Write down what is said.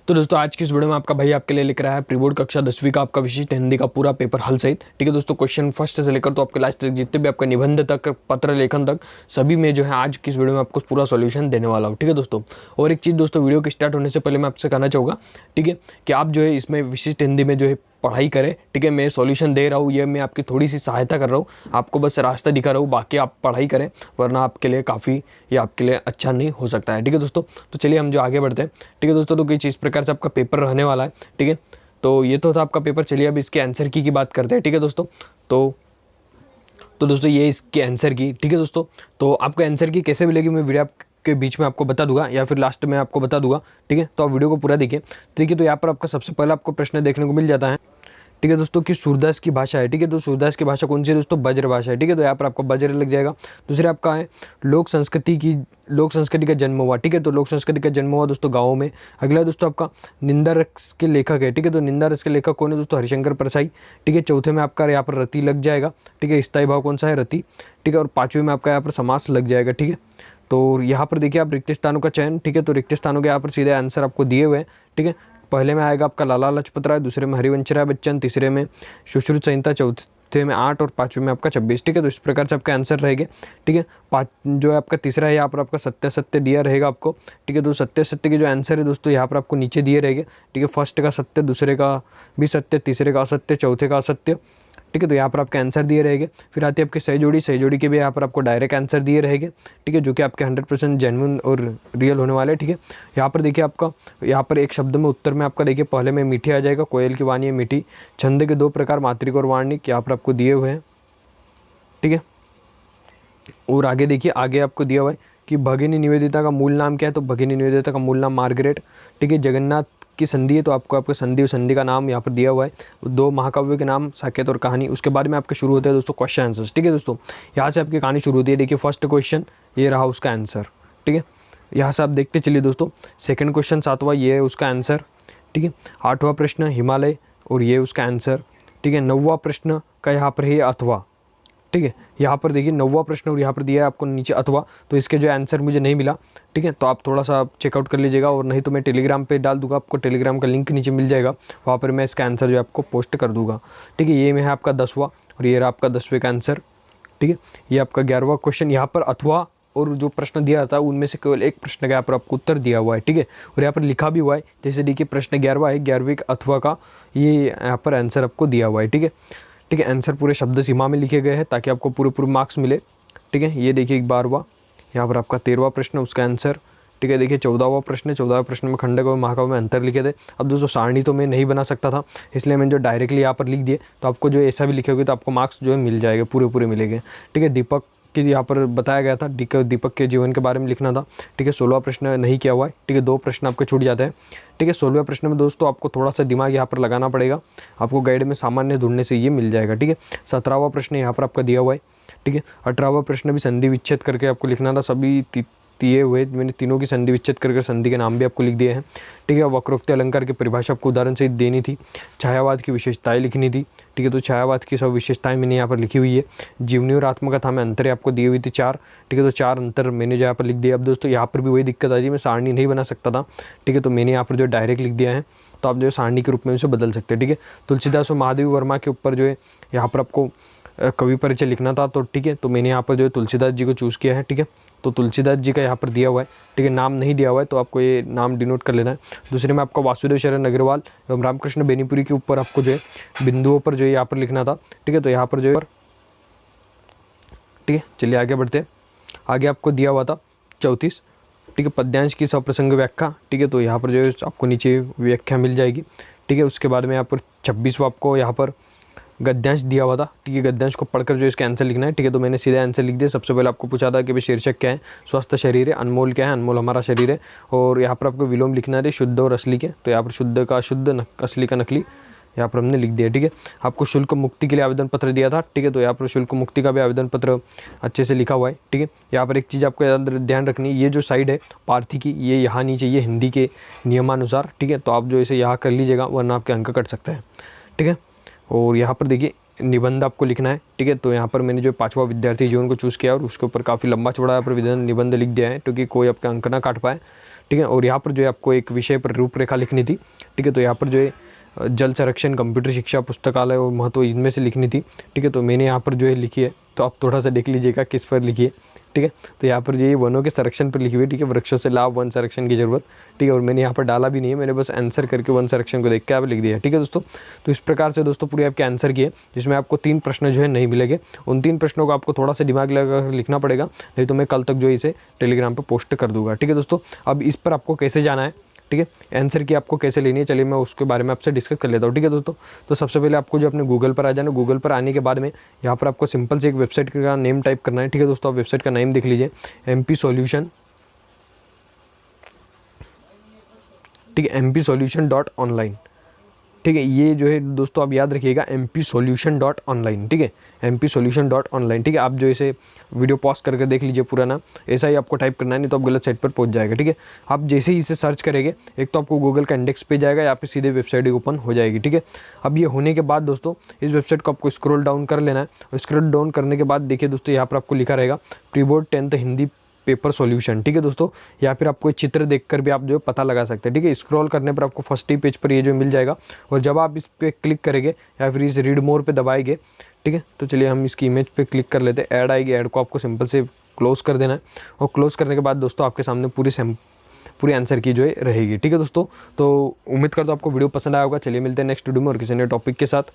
तो दोस्तों आज की इस वीडियो में आपका भाई आपके लिए लिख रहा है प्री बोर्ड कक्षा 10वीं का आपका विशिष्ट हिंदी का पूरा पेपर हल सहित। ठीक है दोस्तों, क्वेश्चन फर्स्ट से लेकर तो आपके लास्ट तक जितने भी आपका निबंध तक, पत्र लेखन तक, सभी में जो है आज की इस वीडियो में आपको पूरा सॉल्यूशन देने वाला हूँ। ठीक है दोस्तों, और एक चीज़ दोस्तों, वीडियो के स्टार्ट होने से पहले मैं आपसे कहना चाहूँगा, ठीक है, कि आप जो है इसमें विशिष्ट हिंदी में जो है पढ़ाई करें। ठीक है, मैं सॉल्यूशन दे रहा हूँ, ये मैं आपकी थोड़ी सी सहायता कर रहा हूँ, आपको बस रास्ता दिखा रहा हूँ, बाकी आप पढ़ाई करें, वरना आपके लिए काफ़ी ये आपके लिए अच्छा नहीं हो सकता है। ठीक है दोस्तों, तो चलिए हम जो आगे बढ़ते हैं। ठीक है दोस्तों, तो कुछ इस प्रकार से आपका पेपर रहने वाला है। ठीक है, तो ये तो था आपका पेपर। चलिए अब इसके आंसर की बात करते हैं। ठीक है दोस्तों, तो दोस्तों ये इसके आंसर की। ठीक है दोस्तों, तो आपको आंसर की कैसे मिलेगी मैं वीडियो के बीच में आपको बता दूंगा, या फिर लास्ट में आपको बता दूंगा। ठीक है, तो आप वीडियो को पूरा देखिए। देखिए, तो यहाँ पर आपका सबसे पहला आपको प्रश्न देखने को मिल जाता है। ठीक है दोस्तों, कि सूरदास की भाषा है। ठीक है, तो सूरदास की भाषा कौन सी है दोस्तों? ब्रज भाषा है। ठीक है, तो यहाँ पर आपको ब्रज लग जाएगा। दूसरे आपका है लोक संस्कृति का जन्म हुआ। ठीक है, तो लोक संस्कृति का जन्म हुआ दोस्तों गाँव में। अगला दोस्तों आपका निंदा रस के लेखक है। ठीक है, तो निंदा रस के लेखक कौन है दोस्तों? हरिशंकर परसाई। ठीक है, चौथे में आपका यहाँ पर रति लग जाएगा। ठीक है, स्थायी भाव कौन सा है? रति। ठीक है, और पाँचवें में आपका यहाँ पर समास लग जाएगा। ठीक है, तो यहाँ पर देखिए आप रिक्त स्थानों का चयन। ठीक है, तो रिक्त स्थानों के यहाँ पर सीधे आंसर आपको दिए हुए हैं। ठीक है, पहले में आएगा आपका लाला लाजपत राय, दूसरे में हरिवंशराय बच्चन, तीसरे में सुश्रुत संहिता, चौथे में 8 और पाँचवें में आपका 26। ठीक है, तो इस प्रकार से आपके आंसर रहेंगे। ठीक है, जो है आपका तीसरा है यहाँ पर आपका सत्य दिया रहेगा आपको। ठीक है, तो सत्य के जो आंसर है दोस्तों यहाँ पर आपको नीचे दिए रहेंगे। ठीक है, फर्स्ट का सत्य, दूसरे का भी सत्य, तीसरे का असत्य, चौथे का असत्य। ठीक है, तो यहाँ पर आपके आंसर दिए रहेंगे। फिर आती है आपके सहजोड़ी के भी यहाँ पर आपको डायरेक्ट आंसर दिए रहेंगे। ठीक है, जो कि आपके 100% जेन्युइन और रियल होने वाले हैं। ठीक है, यहाँ पर देखिए आपका यहाँ पर एक शब्द में उत्तर में आपका देखिए पहले में मीठी आ जाएगा, कोयल की वाणी है मीठी। छंद के 2 प्रकार मात्रिक और वार्णिक यहाँ पर आपको दिए हुए हैं। ठीक है, और आगे देखिए, आगे आपको दिया हुआ है कि भगिनी निवेदिता का मूल नाम क्या है? तो भगिनी निवेदिता का मूल नाम मार्गरेट। ठीक है, जगन्नाथ की संधि है, तो आपको संधि का नाम यहाँ पर दिया हुआ है। 2 महाकाव्यों के नाम, साकेत और कहानी। उसके बाद में आपके शुरू होते हैं दोस्तों क्वेश्चन आंसर्स। ठीक है दोस्तों, यहाँ से आपकी कहानी शुरू होती है। देखिए फर्स्ट क्वेश्चन ये रहा उसका आंसर। ठीक है, यहाँ से आप देखते चलिए दोस्तों। सेकंड क्वेश्चन 7वां, ये है उसका आंसर। ठीक है, 8वां प्रश्न हिमालय, और ये उसका आंसर। ठीक है, 9वां प्रश्न का यहाँ पर है अथवा। ठीक है, यहाँ पर देखिए 9वां प्रश्न और यहाँ पर दिया है आपको नीचे अथवा, तो इसके जो आंसर मुझे नहीं मिला। ठीक है, तो आप थोड़ा सा चेकआउट कर लीजिएगा, और नहीं तो मैं टेलीग्राम पे डाल दूंगा, आपको टेलीग्राम का लिंक नीचे मिल जाएगा, वहाँ पर मैं इसका आंसर जो आपको पोस्ट कर दूंगा। ठीक है, ये में है आपका 10वां, और ये रहा आपका 10वें का आंसर। ठीक है, ये आपका 11वां क्वेश्चन, यहाँ पर अथवा और जो प्रश्न दिया था उनमें से केवल एक प्रश्न का यहाँ पर आपको उत्तर दिया हुआ है। ठीक है, और यहाँ पर लिखा भी हुआ है, जैसे देखिए प्रश्न 11वां है, 11वें अथवा का ये यहाँ पर आंसर आपको दिया हुआ है। ठीक है, ठीक है, आंसर पूरे शब्द सीमा में लिखे गए हैं ताकि आपको पूरे मार्क्स मिले। ठीक है, ये देखिए 12वां, यहाँ पर आपका 13वां प्रश्न, उसका आंसर। ठीक है, देखिए 14वां प्रश्न, 14वें प्रश्न में खंडक और महाकाव्य में अंतर लिखे थे। अब दोस्तों सारणी तो मैं नहीं बना सकता था, इसलिए मैंने जो डायरेक्टली यहाँ पर लिख दिए, तो आपको जो ऐसा भी लिखे होगे तो आपको मार्क्स जो है मिल जाएगा, पूरे मिलेंगे। ठीक है, दीपक कि यहाँ पर बताया गया था, दीपक के जीवन के बारे में लिखना था। ठीक है, 16वां प्रश्न नहीं किया हुआ है। ठीक है, 2 प्रश्न आपके छूट जाते हैं। ठीक है, 16वें प्रश्न में दोस्तों आपको थोड़ा सा दिमाग यहाँ पर लगाना पड़ेगा, आपको गाइड में सामान्य ढूंढने से ये मिल जाएगा। ठीक है, 17वां प्रश्न यहाँ पर आपका दिया हुआ है। ठीक है, 18वां प्रश्न भी संधि विच्छेद करके आपको लिखना था। सभी दिए हुए मैंने तीनों की संधि विच्छेद करके संधि के नाम भी आपको लिख दिए हैं। ठीक है, वक्रोक्ति अलंकार की परिभाषा आपको उदाहरण सहित देनी थी। छायावाद की विशेषताएं लिखनी थी। ठीक है, तो छायावाद की सब विशेषताएं मैंने यहाँ पर लिखी हुई है। जीवनी और आत्मकथा में अंतर आपको दी हुई थी 4। ठीक है, तो 4 अंतर मैंने जो यहाँ पर लिख दिया। अब दोस्तों यहाँ पर भी वही दिक्कत आ रही है, मैं सारणी नहीं बना सकता था। ठीक है, तो मैंने यहाँ पर जो डायरेक्ट लिख दिया है, तो आप जो सारणी के रूप में उसे बदल सकते हैं। ठीक है, तुलसीदास और महादेवी वर्मा के ऊपर जो है यहाँ पर आपको कवि परिचय लिखना था, तो ठीक है, तो मैंने यहाँ पर जो है तुलसीदास जी को चूज़ किया है। ठीक है, तो तुलसीदास जी का यहाँ पर दिया हुआ है। ठीक है, नाम नहीं दिया हुआ है, तो आपको ये नाम डिनोट कर लेना है। दूसरे में आपका वासुदेव शरण अग्रवाल एवं रामकृष्ण बेनीपुरी के ऊपर आपको जो है बिंदुओं पर जो है यहाँ पर लिखना था। ठीक है, तो यहाँ पर जो है, ठीक है, चलिए आगे बढ़ते हैं। आगे आपको दिया हुआ था 34। ठीक है, पद्यांश की सप्रसंग व्याख्या। ठीक है, तो यहाँ पर जो है आपको नीचे व्याख्या मिल जाएगी। ठीक है, उसके बाद में यहाँ पर 26वां आपको यहाँ पर गद्यांश दिया हुआ था। ठीक है, गद्यांश को पढ़कर जो इसका आंसर लिखना है। ठीक है, तो मैंने सीधा आंसर लिख दिया। सबसे पहले आपको पूछा था कि भाई शीर्षक क्या है? स्वस्थ शरीर है। अनमोल क्या है? अनमोल हमारा शरीर है। और यहाँ पर आपको विलोम लिखना है शुद्ध और असली के, तो यहाँ पर शुद्ध का शुद्ध, असली का नकली, यहाँ पर हमने लिख दिया। ठीक है, आपको शुल्क मुक्ति के लिए आवेदन पत्र दिया था। ठीक है, तो यहाँ पर शुल्क मुक्ति का भी आवेदन पत्र अच्छे से लिखा हुआ है। ठीक है, यहाँ पर एक चीज़ आपको ध्यान रखनी है, ये जो साइड है पार्थी की, ये यहाँ नहीं चाहिए हिंदी के नियमानुसार। ठीक है, तो आप जो इसे यहाँ कर लीजिएगा, वरना आपके अंक कट सकते हैं। ठीक है, और यहाँ पर देखिए निबंध आपको लिखना है, ठीक है। तो यहाँ पर मैंने जो 5वां विद्यार्थी जीवन को चूज़ किया और उसके ऊपर काफ़ी लंबा चौड़ा यहाँ पर निबंध लिख दिया है, क्योंकि कोई आपका अंक ना काट पाए, ठीक है। और यहाँ पर जो है आपको एक विषय पर रूपरेखा लिखनी थी, ठीक है। तो यहाँ पर जो है जल संरक्षण, कंप्यूटर शिक्षा, पुस्तकालय और महत्व, इनमें से लिखनी थी, ठीक है। तो मैंने यहाँ पर जो है लिखी है, तो आप थोड़ा सा देख लीजिएगा किस पर लिखी है, ठीक है। तो यहाँ पर ये वनों के संरक्षण पर लिखी हुई है, ठीक है। वृक्षों से लाभ, वन संरक्षण की जरूरत, ठीक है। और मैंने यहाँ पर डाला भी नहीं है, मैंने बस आंसर करके वन संरक्षण को देख के आप लिख दिया, ठीक है दोस्तों। तो इस प्रकार से दोस्तों पूरे आपके आंसर किए, जिसमें आपको 3 प्रश्न जो है नहीं मिलेंगे। उन 3 प्रश्नों को आपको थोड़ा सा दिमाग लगाकर लिखना पड़ेगा, नहीं तो मैं कल तक जो इसे टेलीग्राम पर पोस्ट कर दूंगा, ठीक है दोस्तों। अब इस पर आपको कैसे जाना है, ठीक है, आंसर की आपको कैसे लेनी है, चलिए मैं उसके बारे में आपसे डिस्कस कर लेता हूँ, ठीक है दोस्तों। तो सबसे पहले आपको जो अपने गूगल पर आ जाना, गूगल पर आने के बाद में यहाँ पर आपको सिंपल से एक वेबसाइट का नेम टाइप करना है, ठीक है दोस्तों। आप वेबसाइट का नेम देख लीजिए, MP Solution, ठीक है, mp-solution.online, ठीक है। ये जो है दोस्तों आप याद रखिएगा, mp-solution.online, ठीक है, mp-solution.online, ठीक है। आप जो इसे वीडियो पॉज करके देख लीजिए पूरा नाम, ऐसा ही आपको टाइप करना है, नहीं तो आप गलत साइट पर पहुंच जाएगा, ठीक है। आप जैसे ही इसे सर्च करेंगे, एक तो आपको गूगल का इंडेक्स पे जाएगा, या फिर सीधे वेबसाइट ओपन हो जाएगी, ठीक है। अब ये होने के बाद दोस्तों इस वेबसाइट को आपको स्क्रॉल डाउन कर लेना है, और स्क्रॉल डाउन करने के बाद देखिए दोस्तों यहाँ पर आपको लिखा रहेगा pre-board 10th Hindi paper solution, ठीक है दोस्तों। या फिर आप कोई चित्र देखकर भी आप जो पता लगा सकते हैं, ठीक है। स्क्रॉल करने पर आपको फर्स्ट ही पेज पर ये जो मिल जाएगा, और जब आप इस पर क्लिक करेंगे या फिर इस रीड मोर पे दबाएंगे, ठीक है। तो चलिए हम इसकी इमेज पे क्लिक कर लेते हैं, ऐड आएगी, ऐड को आपको सिंपल से क्लोज कर देना है, और क्लोज करने के बाद दोस्तों आपके सामने पूरी आंसर की जो है रहेगी, ठीक है दोस्तों। तो उम्मीद करता हूँ आपको वीडियो पसंद आया होगा। चलिए मिलते हैं नेक्स्ट वीडियो में और किसी नए टॉपिक के साथ।